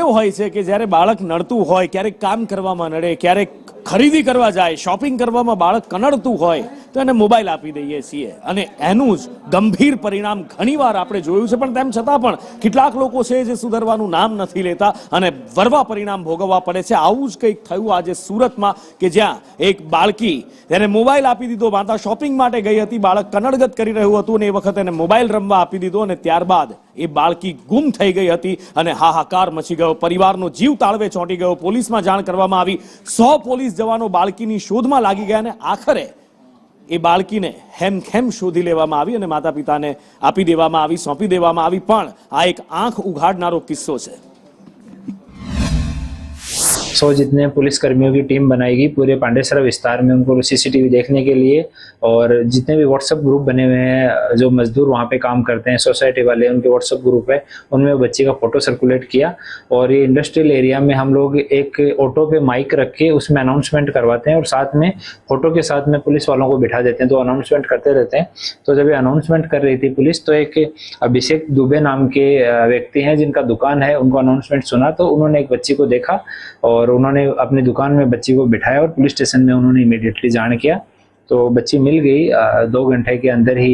કેવું હોય છે કે જ્યારે બાળક નડતું હોય, ક્યારેક કામ કરવામાં નડે, ક્યારેક ખરીદી કરવા જાય, શોપિંગ કરવામાં બાળક કનડતું હોય તો એને મોબાઈલ આપી દઈએ છીએ અને એનું જ ગંભીર પરિણામ ઘણીવાર આપણે જોયું છે. પણ તેમ છતાં પણ કેટલાક લોકો છે જે સુધરવાનું નામ નથી લેતા અને વરવા પરિણામ ભોગવવા પડે છે. આવું જ કંઈક થયું આજે સુરતમાં કે જ્યાં એક બાળકી તેને મોબાઈલ આપી દીધો. માતા શોપિંગ માટે ગઈ હતી, બાળક કનડગત કરી રહ્યું હતું અને એ વખતે એને મોબાઈલ રમવા આપી દીધો અને ત્યારબાદ એ બાળકી ગુમ થઈ ગઈ હતી અને હાહાકાર મચી ગયો. પરિવારનો જીવ તાળવે ચોંટી ગયો. પોલીસમાં જાણ કરવામાં આવી. 100 પોલીસ જવાનો બાળકીની શોધમાં લાગી ગયા અને આખરે એ બાળકીને હેમખેમ શોધી લેવામાં આવી અને માતા પિતાને આપી દેવામાં આવી, સોંપી દેવામાં આવી. પણ આ એક આંખ ઉઘાડનારો કિસ્સો છે. 100 जितने पुलिस कर्मियों की टीम बनाएगी पूरे पांडेसरा विस्तार में उनको सीसीटीवी देखने के लिए, और जितने भी व्हाट्सएप ग्रुप बने हुए हैं जो मजदूर वहाँ पे काम करते हैं, सोसाइटी वाले, उनके व्हाट्सएप ग्रुप है, उनमें बच्ची का फोटो सर्कुलेट किया। और ये इंडस्ट्रियल एरिया में हम लोग एक ऑटो पे माइक रख के उसमें अनाउंसमेंट करवाते हैं और साथ में फोटो के साथ में पुलिस वालों को बिठा देते हैं, तो अनाउंसमेंट करते रहते हैं। तो जब ये अनाउंसमेंट कर रही थी पुलिस, तो एक अभिषेक दुबे नाम के व्यक्ति हैं जिनका दुकान है, उनको अनाउंसमेंट सुना तो उन्होंने एक बच्ची को देखा और उन्होंने अपनी दुकान में बच्ची को बिठाया और पुलिस स्टेशन में उन्होंने इमीडिएटली जान किया। तो बच्ची मिल गई, 2 घंटे के अंदर ही